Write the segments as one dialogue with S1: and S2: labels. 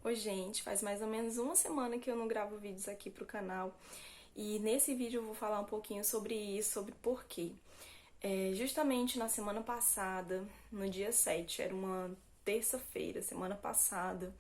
S1: Oi, gente, faz mais ou menos uma semana que eu não gravo vídeos aqui pro canal e nesse vídeo eu vou falar um pouquinho sobre isso, sobre por quê. Justamente na semana passada, no dia 7, era uma terça-feira, semana passada,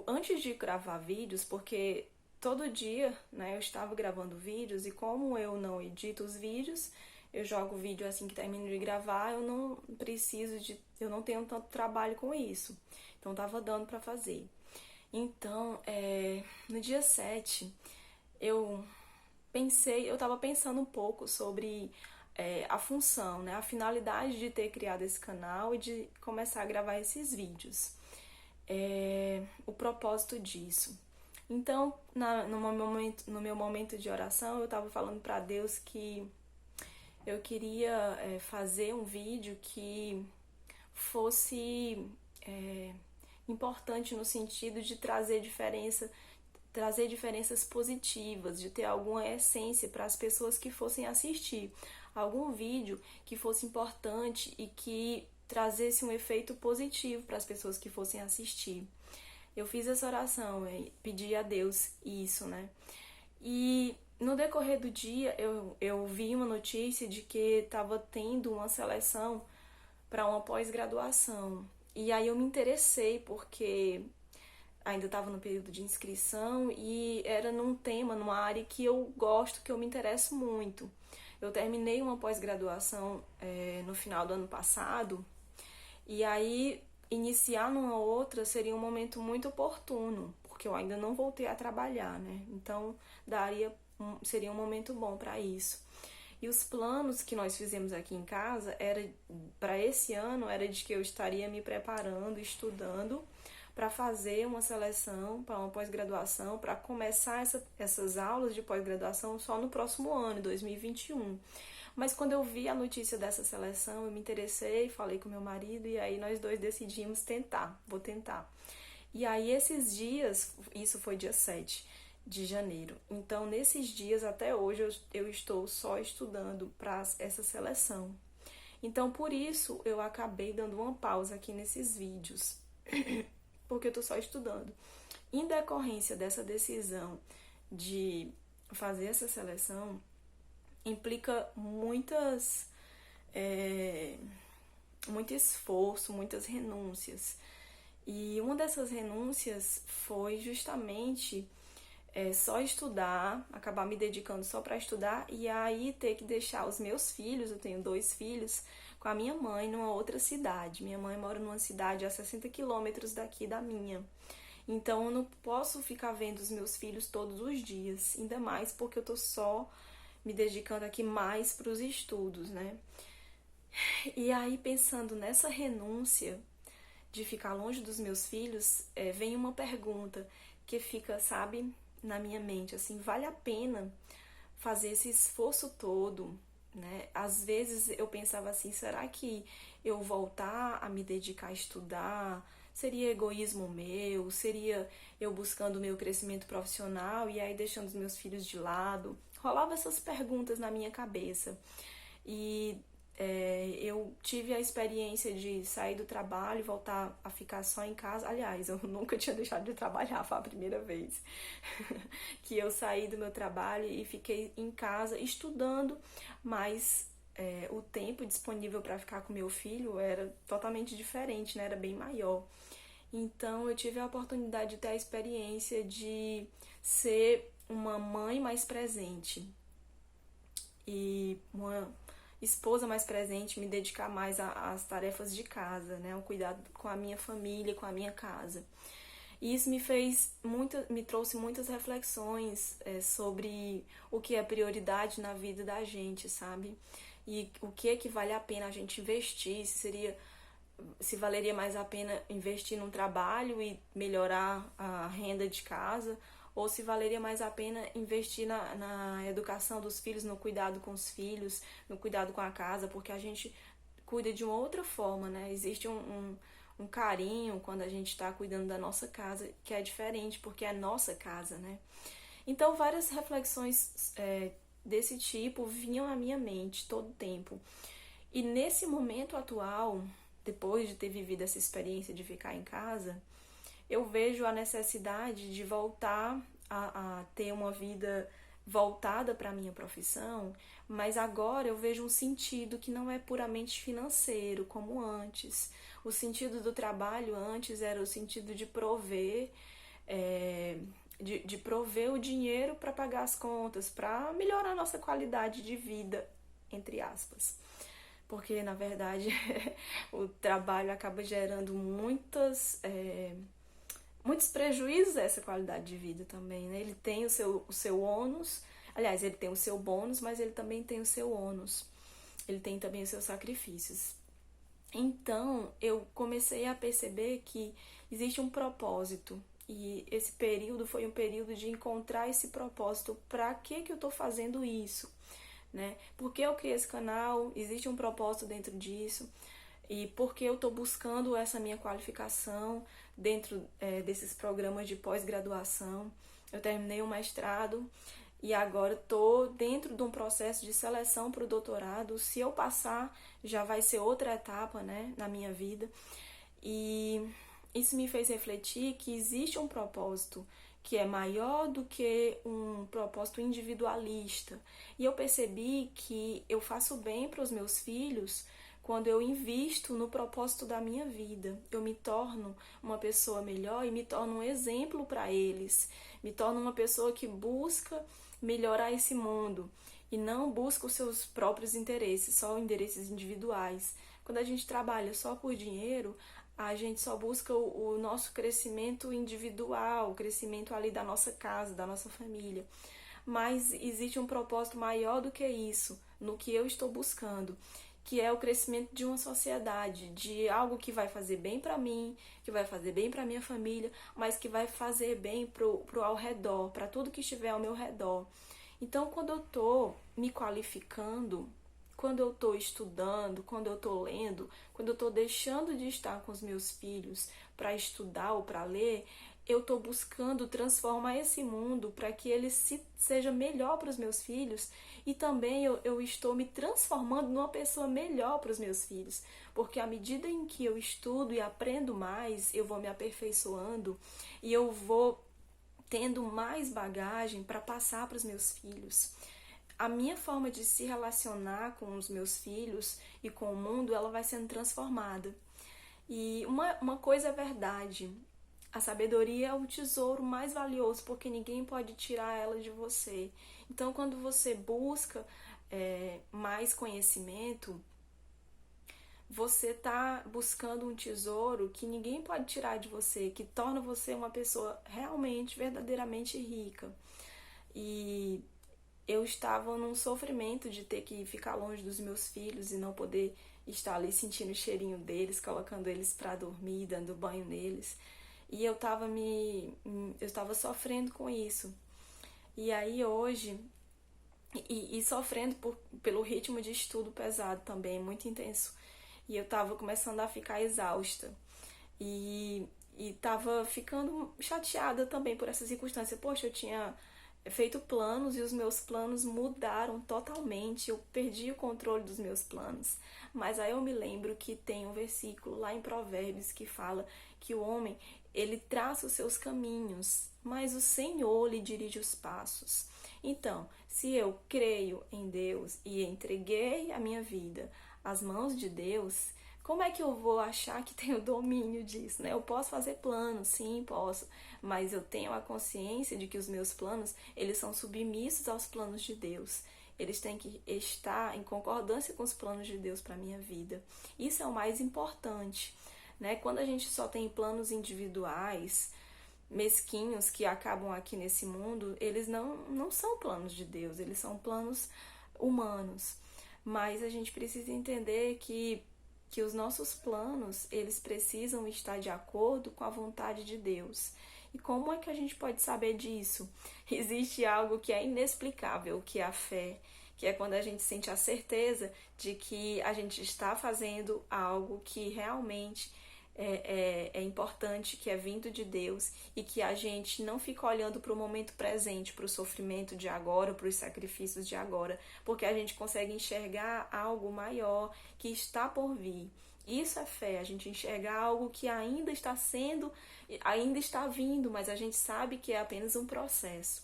S1: antes de gravar vídeos, porque todo dia, né, eu estava gravando vídeos e como eu não edito os vídeos, eu jogo o vídeo assim que termino de gravar, eu não tenho tanto trabalho com isso. Então tava dando pra fazer. Então, no dia 7, eu eu tava pensando um pouco sobre a função, né, a finalidade de ter criado esse canal e de começar a gravar esses vídeos. O propósito disso. Então, no meu momento de oração, eu estava falando para Deus que eu queria fazer um vídeo que fosse importante no sentido de trazer diferenças positivas, de ter alguma essência para as pessoas que fossem assistir. Algum vídeo que fosse importante e que trazesse um efeito positivo para as pessoas que fossem assistir. Eu fiz essa oração, pedi a Deus isso, né? E no decorrer do dia eu vi uma notícia de que estava tendo uma seleção para uma pós-graduação. E aí eu me interessei porque ainda estava no período de inscrição e era num tema, numa área que eu gosto, que eu me interesso muito. Eu terminei uma pós-graduação no final do ano passado e aí iniciar numa outra seria um momento muito oportuno, porque eu ainda não voltei a trabalhar, né? Então seria um momento bom para isso. E os planos que nós fizemos aqui em casa era para esse ano era de que eu estaria me preparando, estudando para fazer uma seleção para uma pós-graduação, para começar essas aulas de pós-graduação só no próximo ano, 2021. Mas quando eu vi a notícia dessa seleção, eu me interessei, falei com meu marido e aí nós dois decidimos vou tentar. E aí esses dias, isso foi dia 7 de janeiro. Então, nesses dias até hoje eu estou só estudando para essa seleção. Então, por isso eu acabei dando uma pausa aqui nesses vídeos, porque eu estou só estudando. Em decorrência dessa decisão de fazer essa seleção, implica muito esforço, muitas renúncias. E uma dessas renúncias foi justamente só estudar, acabar me dedicando só para estudar e aí ter que deixar os meus filhos, eu tenho 2 filhos, com a minha mãe numa outra cidade. Minha mãe mora numa cidade a 60 quilômetros daqui da minha. Então eu não posso ficar vendo os meus filhos todos os dias, ainda mais porque eu tô só me dedicando aqui mais para os estudos, né? E aí pensando nessa renúncia de ficar longe dos meus filhos, vem uma pergunta que fica, sabe, na minha mente, assim, vale a pena fazer esse esforço todo, né? Às vezes eu pensava assim, será que eu voltar a me dedicar a estudar seria egoísmo meu? Seria eu buscando o meu crescimento profissional e aí deixando os meus filhos de lado? Rolava essas perguntas na minha cabeça. E eu tive a experiência de sair do trabalho e voltar a ficar só em casa. Aliás, eu nunca tinha deixado de trabalhar, foi a primeira vez que eu saí do meu trabalho e fiquei em casa estudando, mas o tempo disponível para ficar com meu filho era totalmente diferente, né? Era bem maior. Então eu tive a oportunidade de ter a experiência de ser uma mãe mais presente e uma esposa mais presente, me dedicar mais às tarefas de casa, né, ao cuidado com a minha família, com a minha casa. E isso me trouxe muitas reflexões sobre o que é prioridade na vida da gente, sabe? E o que é que vale a pena a gente investir, se valeria mais a pena investir num trabalho e melhorar a renda de casa, ou se valeria mais a pena investir na educação dos filhos, no cuidado com os filhos, no cuidado com a casa, porque a gente cuida de uma outra forma, né? Existe um carinho quando a gente está cuidando da nossa casa, que é diferente, porque é nossa casa, né? Então, várias reflexões desse tipo vinham à minha mente todo o tempo. E nesse momento atual, depois de ter vivido essa experiência de ficar em casa, eu vejo a necessidade de voltar a ter uma vida voltada para a minha profissão, mas agora eu vejo um sentido que não é puramente financeiro, como antes. O sentido do trabalho antes era o sentido de prover, de prover o dinheiro para pagar as contas, para melhorar a nossa qualidade de vida, entre aspas. Porque, na verdade, o trabalho acaba gerando muitos prejuízos a essa qualidade de vida também, né? Ele tem o seu ônus, aliás, ele tem o seu bônus, mas ele também tem o seu ônus. Ele tem também os seus sacrifícios. Então, eu comecei a perceber que existe um propósito. E esse período foi um período de encontrar esse propósito. Para que eu estou fazendo isso? Né? Por que eu criei esse canal? Existe um propósito dentro disso. E por que eu estou buscando essa minha qualificação dentro desses programas de pós-graduação. Eu terminei o mestrado e agora estou dentro de um processo de seleção para o doutorado. Se eu passar, já vai ser outra etapa, né, na minha vida. E isso me fez refletir que existe um propósito que é maior do que um propósito individualista. E eu percebi que eu faço bem para os meus filhos quando eu invisto no propósito da minha vida. Eu me torno uma pessoa melhor e me torno um exemplo para eles. Me torno uma pessoa que busca melhorar esse mundo e não busca os seus próprios interesses, só interesses individuais. Quando a gente trabalha só por dinheiro, a gente só busca o nosso crescimento individual, o crescimento ali da nossa casa, da nossa família. Mas existe um propósito maior do que isso, no que eu estou buscando, que é o crescimento de uma sociedade, de algo que vai fazer bem para mim, que vai fazer bem para minha família, mas que vai fazer bem pro ao redor, para tudo que estiver ao meu redor. Então, quando eu estou me qualificando, quando eu estou estudando, quando eu estou lendo, quando eu estou deixando de estar com os meus filhos para estudar ou para ler, eu estou buscando transformar esse mundo para que ele seja melhor para os meus filhos e também eu estou me transformando numa pessoa melhor para os meus filhos, porque à medida em que eu estudo e aprendo mais, eu vou me aperfeiçoando e eu vou tendo mais bagagem para passar para os meus filhos. A minha forma de se relacionar com os meus filhos e com o mundo, ela vai sendo transformada. E uma coisa é verdade, a sabedoria é o tesouro mais valioso, porque ninguém pode tirar ela de você. Então, quando você busca mais conhecimento, você está buscando um tesouro que ninguém pode tirar de você, que torna você uma pessoa realmente, verdadeiramente rica. E eu estava num sofrimento de ter que ficar longe dos meus filhos e não poder estar ali sentindo o cheirinho deles, colocando eles para dormir, dando banho neles. E eu estava sofrendo com isso. E aí hoje, e sofrendo pelo ritmo de estudo pesado também, muito intenso. E eu estava começando a ficar exausta. E estava ficando chateada também por essa circunstância. Poxa, eu tinha feito planos e os meus planos mudaram totalmente. Eu perdi o controle dos meus planos. Mas aí eu me lembro que tem um versículo lá em Provérbios que fala que o homem, ele traça os seus caminhos, mas o Senhor lhe dirige os passos. Então, se eu creio em Deus e entreguei a minha vida às mãos de Deus, como é que eu vou achar que tenho domínio disso, né? Eu posso fazer planos, sim, posso, mas eu tenho a consciência de que os meus planos, eles são submissos aos planos de Deus. Eles têm que estar em concordância com os planos de Deus para a minha vida. Isso é o mais importante, né? Quando a gente só tem planos individuais, mesquinhos, que acabam aqui nesse mundo, eles não são planos de Deus, eles são planos humanos. Mas a gente precisa entender que os nossos planos, eles precisam estar de acordo com a vontade de Deus. E como é que a gente pode saber disso? Existe algo que é inexplicável, que é a fé, que é quando a gente sente a certeza de que a gente está fazendo algo que realmente é importante, que é vindo de Deus e que a gente não fica olhando para o momento presente, para o sofrimento de agora, para os sacrifícios de agora, porque a gente consegue enxergar algo maior que está por vir. Isso é fé, a gente enxergar algo que ainda está sendo, ainda está vindo, mas a gente sabe que é apenas um processo.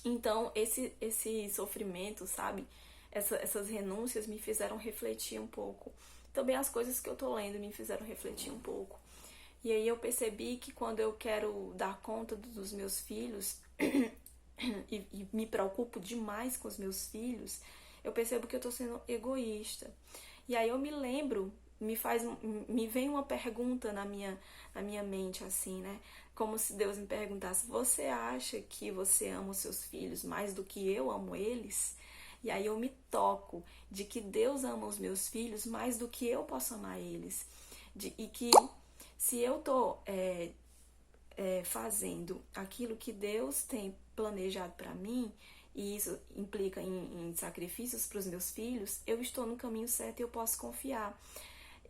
S1: Então, esse sofrimento, sabe? Essas renúncias me fizeram refletir um pouco. Também as coisas que eu tô lendo me fizeram refletir um pouco. E aí eu percebi que quando eu quero dar conta dos meus filhos e me preocupo demais com os meus filhos, eu percebo que eu tô sendo egoísta. E aí eu me lembro, me vem uma pergunta na minha mente, assim, né? Como se Deus me perguntasse: você acha que você ama os seus filhos mais do que eu amo eles? E aí eu me toco de que Deus ama os meus filhos mais do que eu posso amar eles. E que se eu tô fazendo aquilo que Deus tem planejado para mim, e isso implica em sacrifícios para os meus filhos, eu estou no caminho certo e eu posso confiar.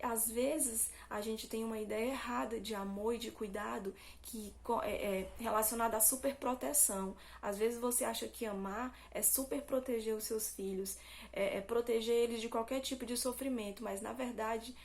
S1: Às vezes a gente tem uma ideia errada de amor e de cuidado que é relacionada à superproteção. Às vezes você acha que amar é super proteger os seus filhos, é proteger eles de qualquer tipo de sofrimento, mas na verdade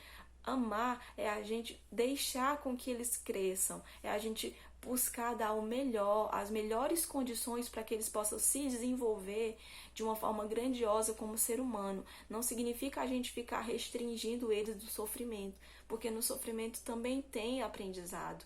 S1: amar é a gente deixar com que eles cresçam, é a gente buscar dar o melhor, as melhores condições para que eles possam se desenvolver de uma forma grandiosa como ser humano. Não significa a gente ficar restringindo eles do sofrimento, porque no sofrimento também tem aprendizado.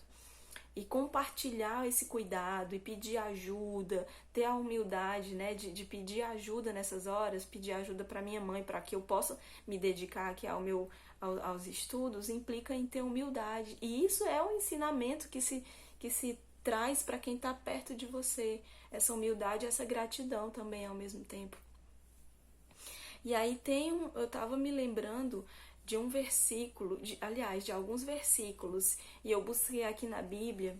S1: E compartilhar esse cuidado e pedir ajuda, ter a humildade, né, de pedir ajuda nessas horas, pedir ajuda para minha mãe, para que eu possa me dedicar aqui aos estudos, implica em ter humildade. E isso é um ensinamento que se traz para quem está perto de você. Essa humildade, essa gratidão também ao mesmo tempo. E aí eu estava me lembrando de um versículo, de alguns versículos, e eu busquei aqui na Bíblia,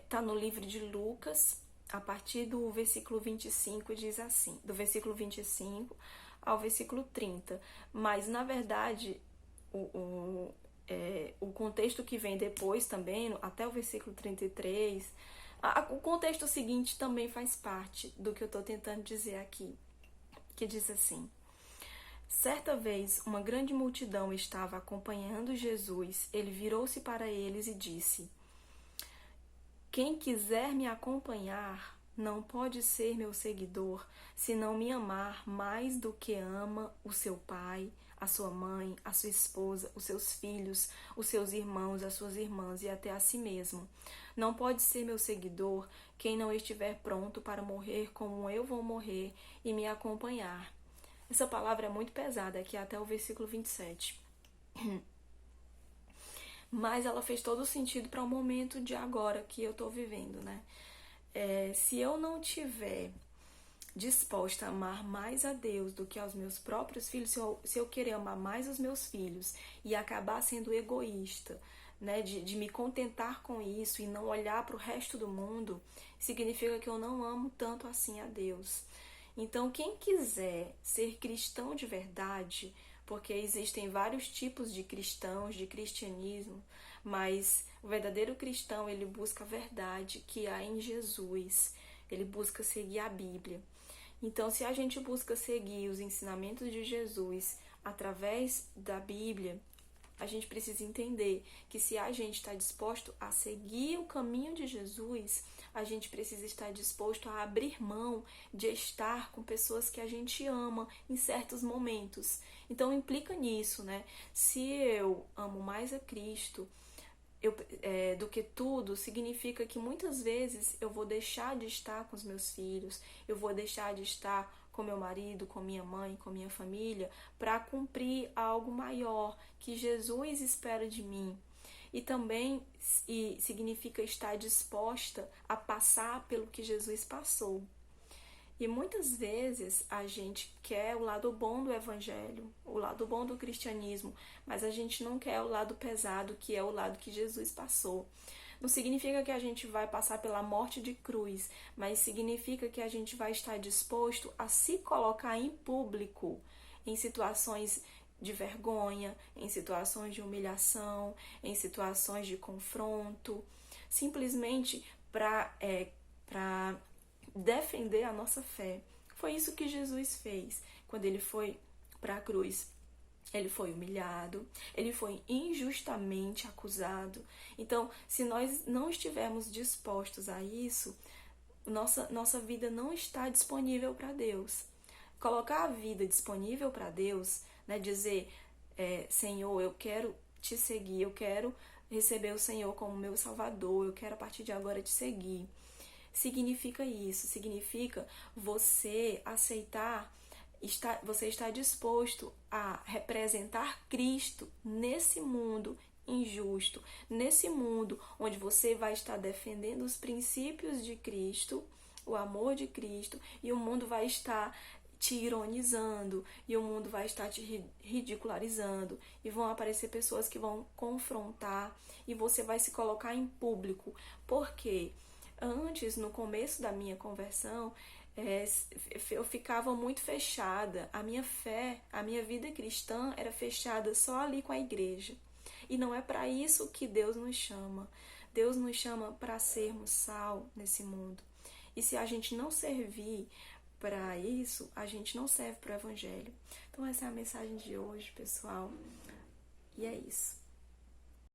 S1: tá no livro de Lucas, a partir do versículo 25, diz assim, do versículo 25 ao versículo 30, mas na verdade o contexto que vem depois também, até o versículo 33, o contexto seguinte também faz parte do que eu estou tentando dizer aqui, que diz assim: certa vez, uma grande multidão estava acompanhando Jesus. Ele virou-se para eles e disse: quem quiser me acompanhar não pode ser meu seguidor se não me amar mais do que ama o seu pai, a sua mãe, a sua esposa, os seus filhos, os seus irmãos, as suas irmãs e até a si mesmo. Não pode ser meu seguidor quem não estiver pronto para morrer como eu vou morrer e me acompanhar. Essa palavra é muito pesada, aqui até o versículo 27. Mas ela fez todo o sentido para o momento de agora que eu estou vivendo, né? Se eu não tiver disposta a amar mais a Deus do que aos meus próprios filhos, se eu querer amar mais os meus filhos e acabar sendo egoísta, né, de me contentar com isso e não olhar para o resto do mundo, significa que eu não amo tanto assim a Deus. Então, quem quiser ser cristão de verdade, porque existem vários tipos de cristãos, de cristianismo, mas o verdadeiro cristão, ele busca a verdade que há em Jesus, ele busca seguir a Bíblia. Então, se a gente busca seguir os ensinamentos de Jesus através da Bíblia, a gente precisa entender que se a gente está disposto a seguir o caminho de Jesus, a gente precisa estar disposto a abrir mão de estar com pessoas que a gente ama em certos momentos. Então implica nisso, né? Se eu amo mais a Cristo do que tudo, significa que muitas vezes eu vou deixar de estar com os meus filhos, eu vou deixar de estar com meu marido, com minha mãe, com minha família, para cumprir algo maior que Jesus espera de mim. E também significa estar disposta a passar pelo que Jesus passou. E muitas vezes a gente quer o lado bom do evangelho, o lado bom do cristianismo, mas a gente não quer o lado pesado, que é o lado que Jesus passou. Não significa que a gente vai passar pela morte de cruz, mas significa que a gente vai estar disposto a se colocar em público, em situações de vergonha, em situações de humilhação, em situações de confronto, simplesmente para defender a nossa fé. Foi isso que Jesus fez quando ele foi para a cruz. ele foi humilhado, ele foi injustamente acusado. Então, se nós não estivermos dispostos a isso, nossa vida não está disponível para Deus. Colocar a vida disponível para Deus, né, dizer, Senhor, eu quero te seguir, eu quero receber o Senhor como meu Salvador, eu quero a partir de agora te seguir. Significa isso, significa você aceitar, você está disposto a representar Cristo nesse mundo injusto, nesse mundo onde você vai estar defendendo os princípios de Cristo, o amor de Cristo, e o mundo vai estar te ironizando, e o mundo vai estar te ridicularizando, e vão aparecer pessoas que vão confrontar, e você vai se colocar em público. Por quê? Antes, no começo da minha conversão, eu ficava muito fechada. A minha fé, a minha vida cristã era fechada só ali com a igreja. E não é para isso que Deus nos chama. Deus nos chama para sermos sal nesse mundo. E se a gente não servir para isso, a gente não serve para o Evangelho. Então essa é a mensagem de hoje, pessoal. E é isso.